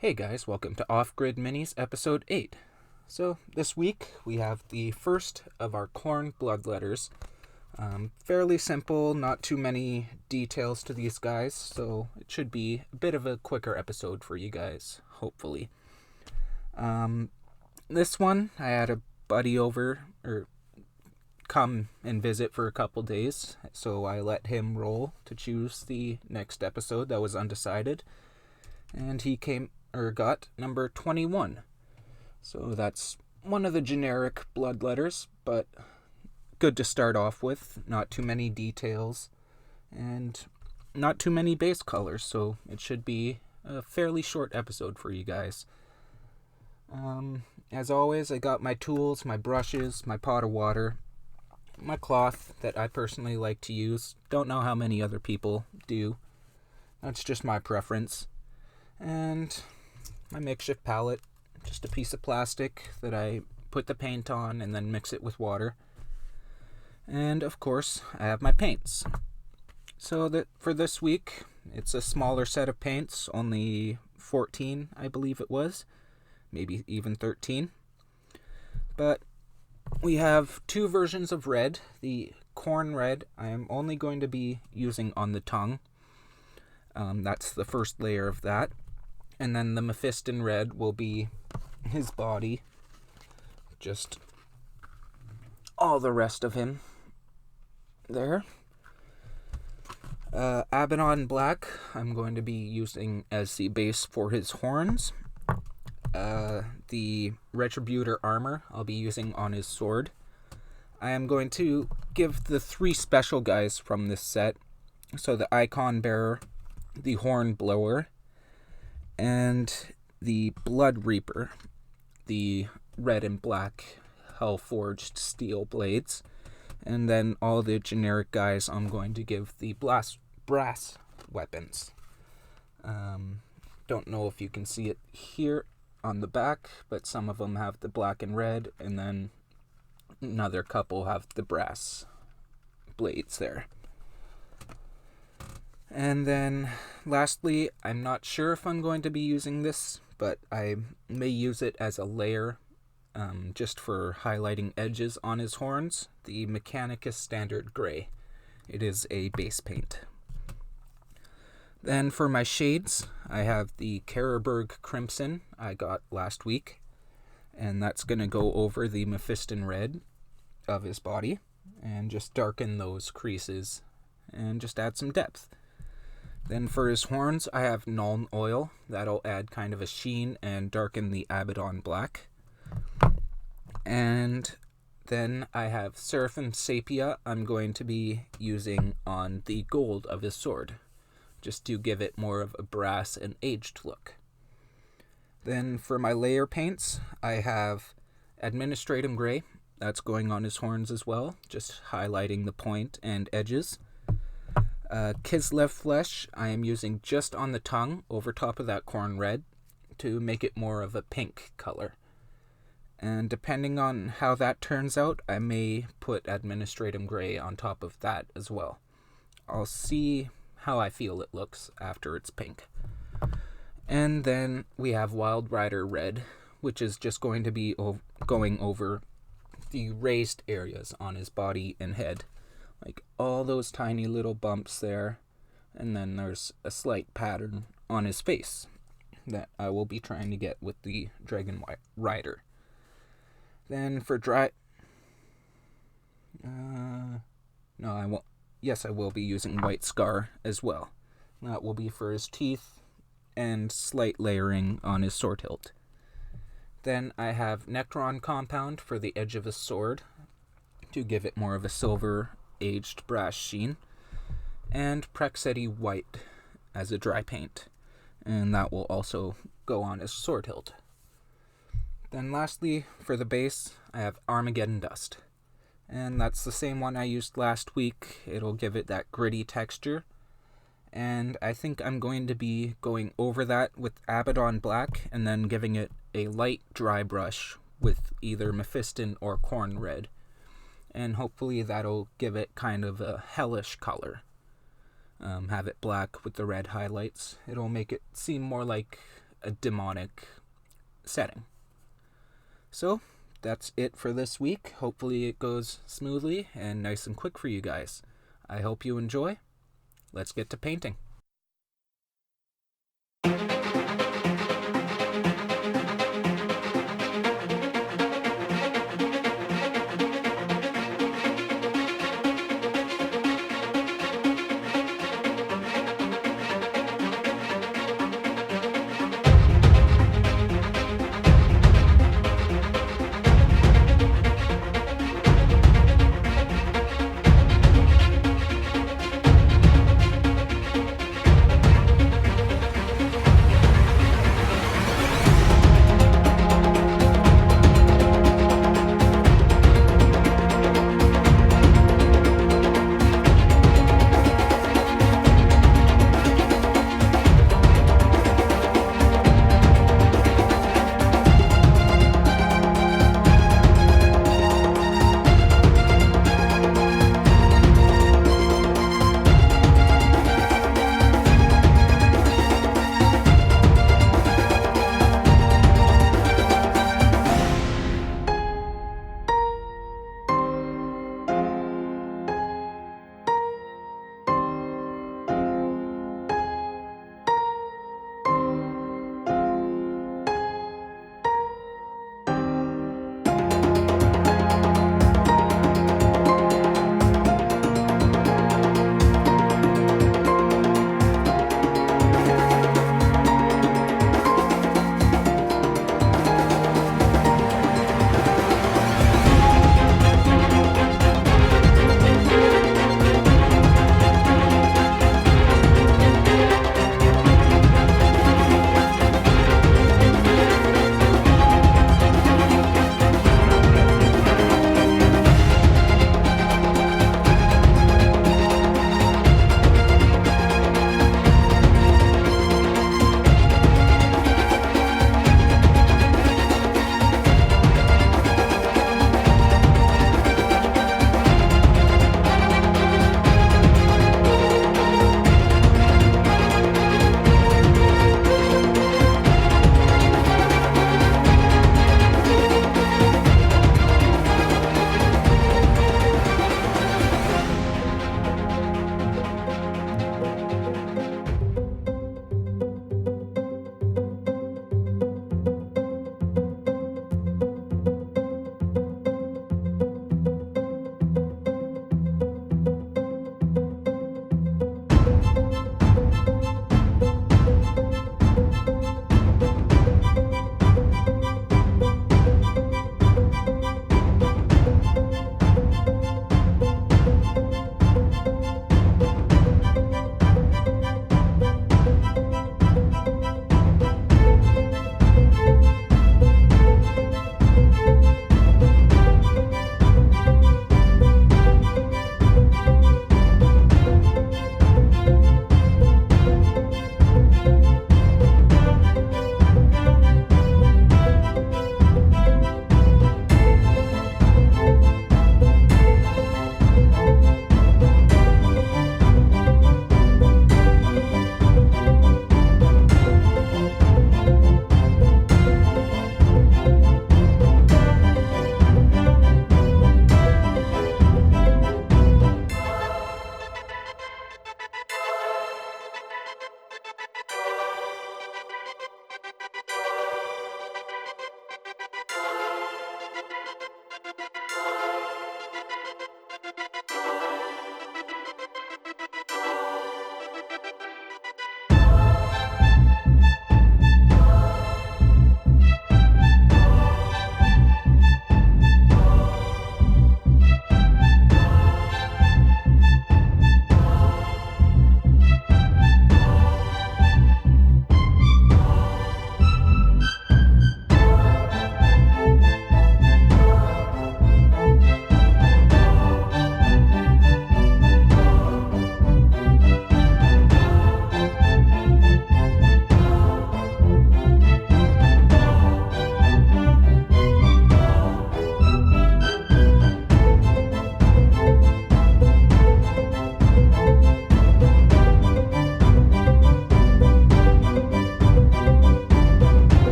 Hey guys, welcome to Off Grid Minis episode 8. So, this week we have the first of our Khorne Bloodletters. Fairly simple, not too many details to these guys, so it should be a bit of a quicker episode for you guys, hopefully. This one, I had a buddy over, or come and visit for a couple days, so I let him roll to choose the next episode that was undecided. And he got number 21. So that's one of the generic bloodletters, but good to start off with. Not too many details and not too many base colors, so it should be a fairly short episode for you guys. As always, I got my tools, my brushes, my pot of water, my cloth that I personally like to use. Don't know how many other people do. That's just my preference. And my makeshift palette, just a piece of plastic that I put the paint on and then mix it with water. And of course, I have my paints. So that for this week, it's a smaller set of paints, only 14, I believe it was, maybe even 13. But we have two versions of red. The Khorne red I am only going to be using on the tongue. That's the first layer of that. And then the Mephiston red will be his body. Just all the rest of him there. Abaddon black I'm going to be using as the base for his horns. The Retributor armor I'll be using on his sword. I am going to give the three special guys from this set. So the Icon Bearer, the Horn Blower, and the Blood Reaper, the red and black Hell-forged steel blades. And then all the generic guys I'm going to give the brass weapons. Don't know if you can see it here on the back, but some of them have the black and red, and then another couple have the brass blades there. And then lastly, I'm not sure if I'm going to be using this, but I may use it as a layer just for highlighting edges on his horns. The Mechanicus Standard Gray. It is a base paint. Then for my shades, I have the Karaberg Crimson I got last week, and that's going to go over the Mephiston red of his body and just darken those creases and just add some depth. Then for his horns, I have Nuln Oil. That'll add kind of a sheen and darken the Abaddon black. And then I have Seraphim Sepia I'm going to be using on the gold of his sword, just to give it more of a brass and aged look. Then for my layer paints, I have Administratum Gray. That's going on his horns as well, just highlighting the point and edges. Kislev Flesh I am using just on the tongue over top of that Khorne red to make it more of a pink color. And depending on how that turns out, I may put Administratum Gray on top of that as well. I'll see how I feel it looks after it's pink. And then we have Wild Rider Red, which is just going to be going over the raised areas on his body and head. Like all those tiny little bumps there, and then there's a slight pattern on his face that I will be trying to get with the Dragon Rider. Then for no, I won't. Yes, I will be using White Scar as well. That will be for his teeth and slight layering on his sword hilt. Then I have Necron Compound for the edge of his sword to give it more of a silver aged brass sheen, and Praxeti White as a dry paint, and that will also go on his sword hilt. Then lastly, for the base, I have Armageddon Dust, and that's the same one I used last week. It'll give it that gritty texture, and I think I'm going to be going over that with Abaddon Black and then giving it a light dry brush with either Mephiston or Khorne red, and hopefully that'll give it kind of a hellish color. Have it black with the red highlights. It'll make it seem more like a demonic setting. So that's it for this week. Hopefully it goes smoothly and nice and quick for you guys. I hope you enjoy. Let's get to painting.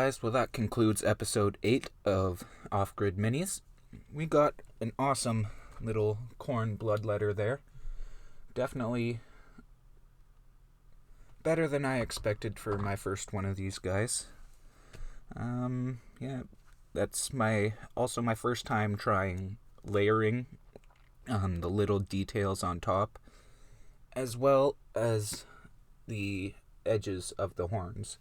guys, well that concludes episode 8 of Off-Grid Minis. We got an awesome little Khorne Bloodletter there. Definitely better than I expected for my first one of these guys. Yeah, that's also my first time trying layering the little details on top, as well as the edges of the horns,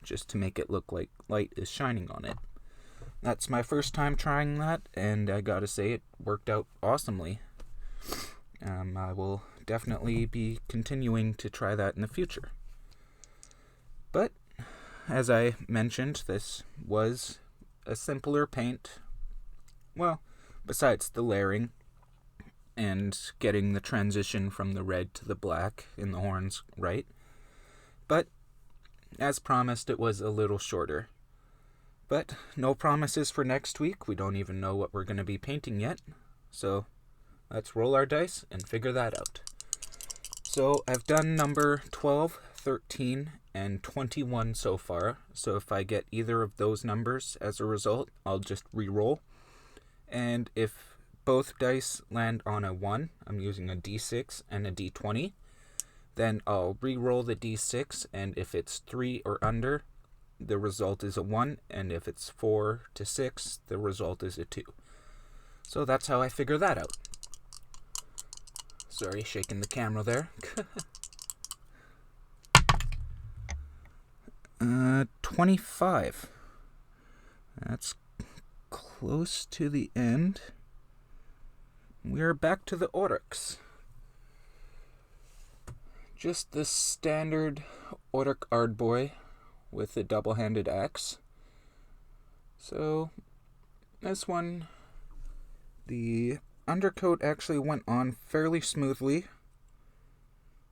just to make it look like light is shining on it. That's my first time trying that, and I gotta say it worked out awesomely. I will definitely be continuing to try that in the future. But, as I mentioned, this was a simpler paint. Well, besides the layering and getting the transition from the red to the black in the horns right. But, as promised, it was a little shorter. But no promises for next week. We don't even know what we're going to be painting yet. So let's roll our dice and figure that out. So I've done number 12, 13, and 21 so far. So if I get either of those numbers as a result, I'll just re-roll. And if both dice land on a 1, I'm using a d6 and a d20. Then I'll re-roll the d6, and if it's 3 or under, the result is a 1, and if it's 4 to 6, the result is a 2. So that's how I figure that out. Sorry, shaking the camera there. 25. That's close to the end. We're back to the Oryx. Just the standard Oryx Ardboy with the double-handed axe. So, this one, the undercoat actually went on fairly smoothly.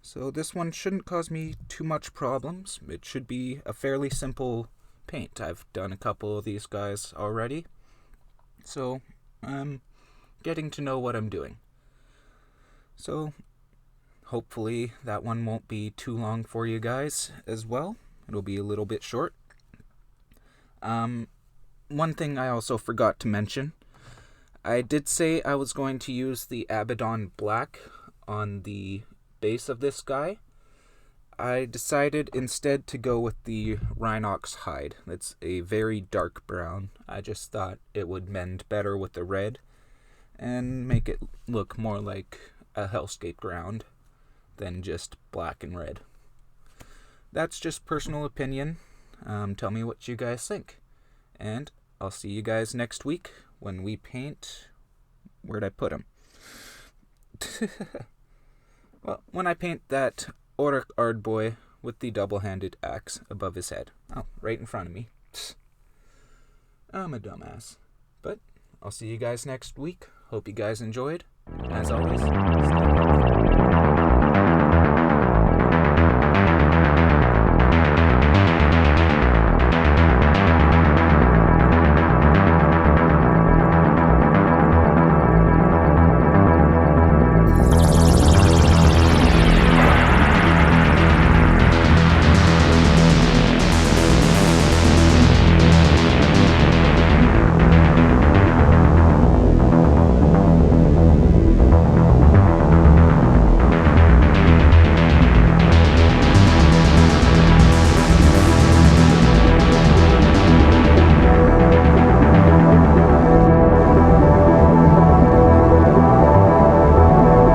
So this one shouldn't cause me too much problems. It should be a fairly simple paint. I've done a couple of these guys already. So, I'm getting to know what I'm doing. So, hopefully that one won't be too long for you guys as well. It'll be a little bit short. One thing I also forgot to mention. I did say I was going to use the Abaddon Black on the base of this guy. I decided instead to go with the Rhinox Hide. It's a very dark brown. I just thought it would mend better with the red and make it look more like a hellscape ground than just black and red. That's just personal opinion. Tell me what you guys think. And I'll see you guys next week when we paint... Where'd I put him? Well, when I paint that Oryx Ardboy with the double-handed axe above his head. Oh, right in front of me. I'm a dumbass. But I'll see you guys next week. Hope you guys enjoyed. As always,